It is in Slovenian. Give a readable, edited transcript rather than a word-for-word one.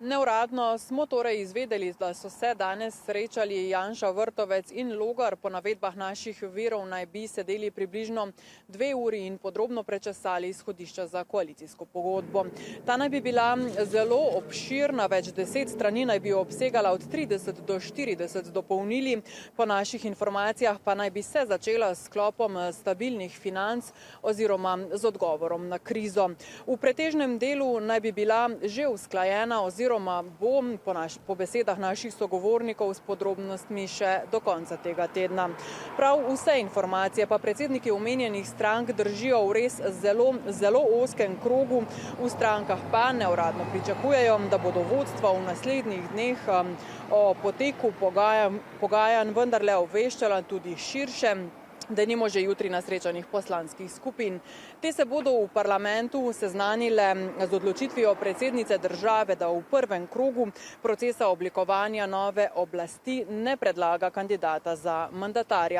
Neuradno smo torej izvedeli, da so se danes srečali Janša Vrtovec in Logar. Po navedbah naših virov naj bi sedeli približno 2 uri in podrobno prečesali izhodišča za koalicijsko pogodbo. Ta naj bi bila zelo obširna, več 10 strani naj bi obsegala od 30 do 40 dopolnili. Po naših informacijah pa naj bi se začela s sklopom stabilnih financ oziroma z odgovorom na krizo. V pretežnem delu naj bi bila že usklajena oziroma bo po besedah naših sogovornikov s podrobnostmi še do konca tega tedna. Prav vse informacije pa predsedniki omenjenih strank držijo v res zelo ozkem krogu. V strankah pa neuradno pričakujejo, da bodo vodstva v naslednjih dneh o poteku pogajanj vendarle obveščala tudi širše, denimo že jutri na srečanjih poslanskih skupin. Te se bodo v parlamentu seznanile z odločitvijo predsednice države, da v prvem krogu procesa oblikovanja nove oblasti ne predlaga kandidata za mandatarja.